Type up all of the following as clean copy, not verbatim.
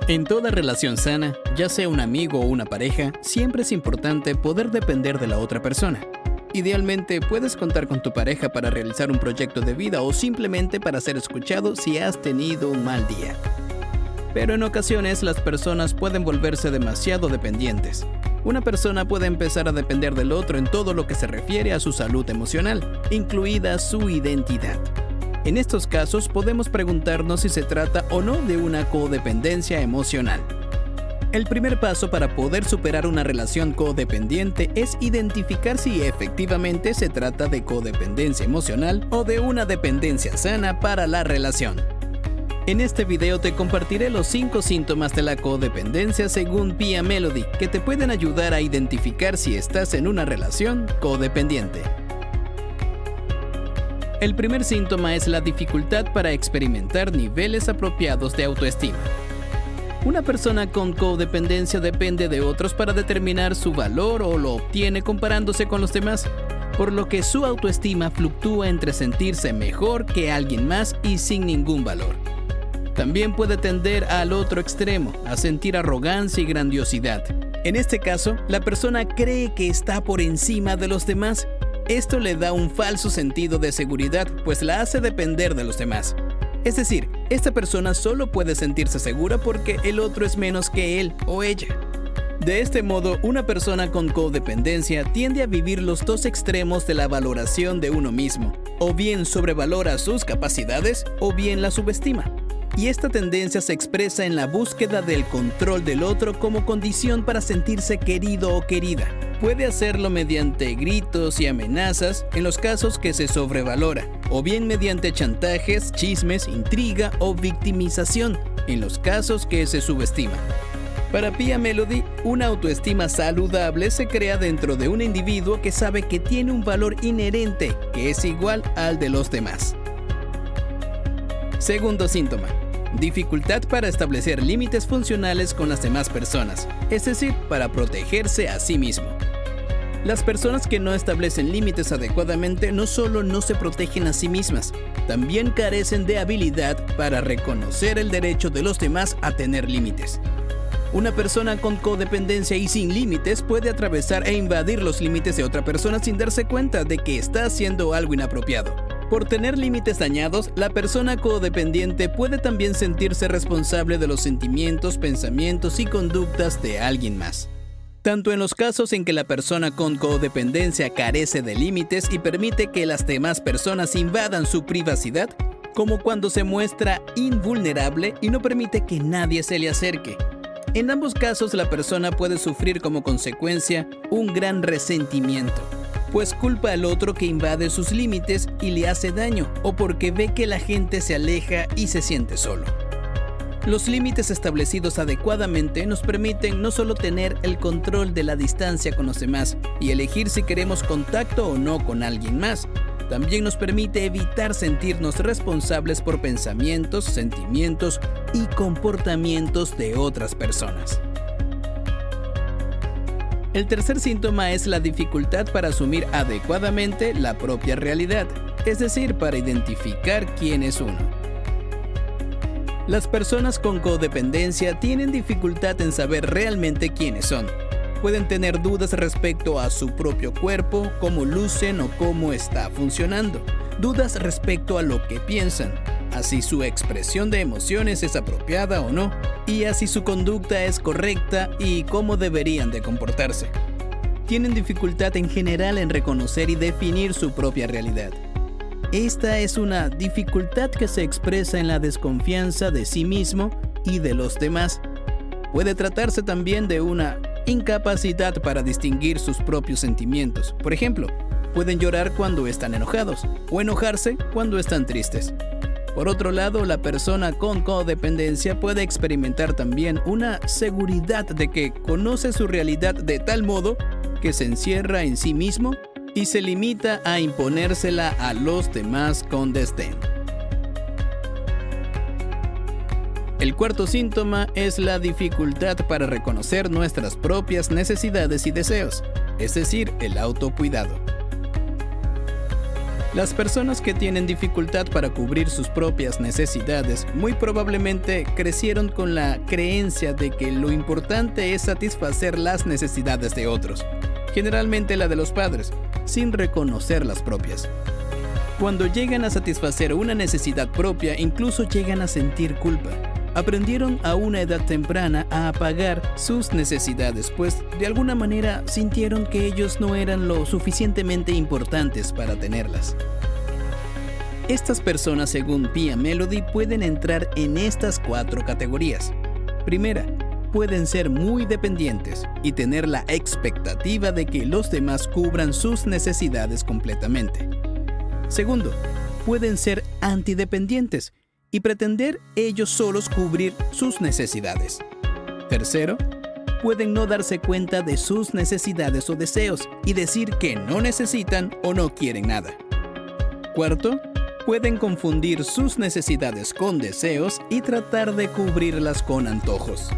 En toda relación sana, ya sea un amigo o una pareja, siempre es importante poder depender de la otra persona. Idealmente, puedes contar con tu pareja para realizar un proyecto de vida o simplemente para ser escuchado si has tenido un mal día. Pero en ocasiones las personas pueden volverse demasiado dependientes. Una persona puede empezar a depender del otro en todo lo que se refiere a su salud emocional, incluida su identidad. En estos casos podemos preguntarnos si se trata o no de una codependencia emocional. El primer paso para poder superar una relación codependiente es identificar si efectivamente se trata de codependencia emocional o de una dependencia sana para la relación. En este video te compartiré los 5 síntomas de la codependencia según Pia Mellody que te pueden ayudar a identificar si estás en una relación codependiente. El primer síntoma es la dificultad para experimentar niveles apropiados de autoestima. Una persona con codependencia depende de otros para determinar su valor o lo obtiene comparándose con los demás, por lo que su autoestima fluctúa entre sentirse mejor que alguien más y sin ningún valor. También puede tender al otro extremo, a sentir arrogancia y grandiosidad. En este caso, la persona cree que está por encima de los demás. Esto le da un falso sentido de seguridad, pues la hace depender de los demás. Es decir, esta persona solo puede sentirse segura porque el otro es menos que él o ella. De este modo, una persona con codependencia tiende a vivir los dos extremos de la valoración de uno mismo, o bien sobrevalora sus capacidades o bien la subestima. Y esta tendencia se expresa en la búsqueda del control del otro como condición para sentirse querido o querida. Puede hacerlo mediante gritos y amenazas en los casos que se sobrevalora, o bien mediante chantajes, chismes, intriga o victimización en los casos que se subestima. Para Pia Mellody, una autoestima saludable se crea dentro de un individuo que sabe que tiene un valor inherente que es igual al de los demás. Segundo síntoma: dificultad para establecer límites funcionales con las demás personas, es decir, para protegerse a sí mismo. Las personas que no establecen límites adecuadamente no solo no se protegen a sí mismas, también carecen de habilidad para reconocer el derecho de los demás a tener límites. Una persona con codependencia y sin límites puede atravesar e invadir los límites de otra persona sin darse cuenta de que está haciendo algo inapropiado. Por tener límites dañados, la persona codependiente puede también sentirse responsable de los sentimientos, pensamientos y conductas de alguien más. Tanto en los casos en que la persona con codependencia carece de límites y permite que las demás personas invadan su privacidad, como cuando se muestra invulnerable y no permite que nadie se le acerque. En ambos casos, la persona puede sufrir como consecuencia un gran resentimiento, pues culpa al otro que invade sus límites y le hace daño, o porque ve que la gente se aleja y se siente solo. Los límites establecidos adecuadamente nos permiten no solo tener el control de la distancia con los demás y elegir si queremos contacto o no con alguien más, también nos permite evitar sentirnos responsables por pensamientos, sentimientos y comportamientos de otras personas. El tercer síntoma es la dificultad para asumir adecuadamente la propia realidad, es decir, para identificar quién es uno. Las personas con codependencia tienen dificultad en saber realmente quiénes son. Pueden tener dudas respecto a su propio cuerpo, cómo lucen o cómo está funcionando. Dudas respecto a lo que piensan, a si su expresión de emociones es apropiada o no, y a si su conducta es correcta y cómo deberían de comportarse. Tienen dificultad en general en reconocer y definir su propia realidad. Esta es una dificultad que se expresa en la desconfianza de sí mismo y de los demás. Puede tratarse también de una incapacidad para distinguir sus propios sentimientos. Por ejemplo, pueden llorar cuando están enojados o enojarse cuando están tristes. Por otro lado, la persona con codependencia puede experimentar también una seguridad de que conoce su realidad de tal modo que se encierra en sí mismo y se limita a imponérsela a los demás con desdén. El cuarto síntoma es la dificultad para reconocer nuestras propias necesidades y deseos, es decir, el autocuidado. Las personas que tienen dificultad para cubrir sus propias necesidades muy probablemente crecieron con la creencia de que lo importante es satisfacer las necesidades de otros, generalmente la de los padres, sin reconocer las propias. Cuando llegan a satisfacer una necesidad propia, incluso llegan a sentir culpa. Aprendieron a una edad temprana a apagar sus necesidades, pues de alguna manera sintieron que ellos no eran lo suficientemente importantes para tenerlas. Estas personas, según Pia Mellody, pueden entrar en estas 4 categorías. Primera, pueden ser muy dependientes y tener la expectativa de que los demás cubran sus necesidades completamente. Segundo, pueden ser antidependientes y pretender ellos solos cubrir sus necesidades. Tercero, pueden no darse cuenta de sus necesidades o deseos y decir que no necesitan o no quieren nada. Cuarto, pueden confundir sus necesidades con deseos y tratar de cubrirlas con antojos.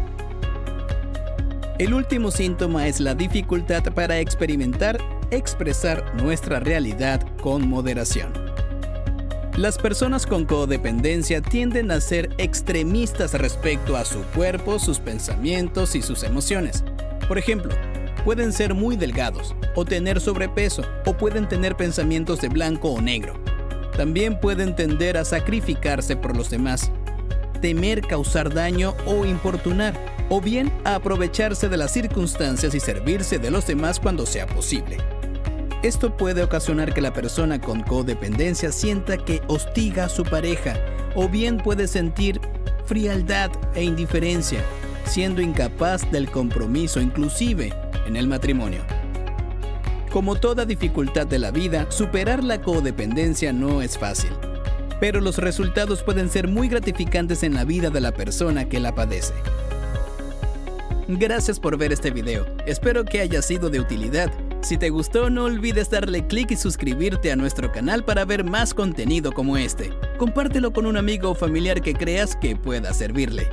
El último síntoma es la dificultad para expresar nuestra realidad con moderación. Las personas con codependencia tienden a ser extremistas respecto a su cuerpo, sus pensamientos y sus emociones. Por ejemplo, pueden ser muy delgados, o tener sobrepeso, o pueden tener pensamientos de blanco o negro. También pueden tender a sacrificarse por los demás, temer causar daño o importunar, o bien a aprovecharse de las circunstancias y servirse de los demás cuando sea posible. Esto puede ocasionar que la persona con codependencia sienta que hostiga a su pareja, o bien puede sentir frialdad e indiferencia, siendo incapaz del compromiso, inclusive en el matrimonio. Como toda dificultad de la vida, superar la codependencia no es fácil, pero los resultados pueden ser muy gratificantes en la vida de la persona que la padece. Gracias por ver este video, espero que haya sido de utilidad. Si te gustó, no olvides darle clic y suscribirte a nuestro canal para ver más contenido como este. Compártelo con un amigo o familiar que creas que pueda servirle.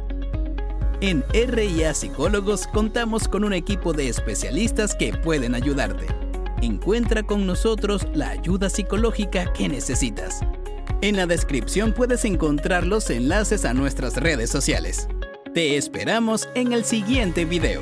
En R&A Psicólogos contamos con un equipo de especialistas que pueden ayudarte. Encuentra con nosotros la ayuda psicológica que necesitas. En la descripción puedes encontrar los enlaces a nuestras redes sociales. Te esperamos en el siguiente video.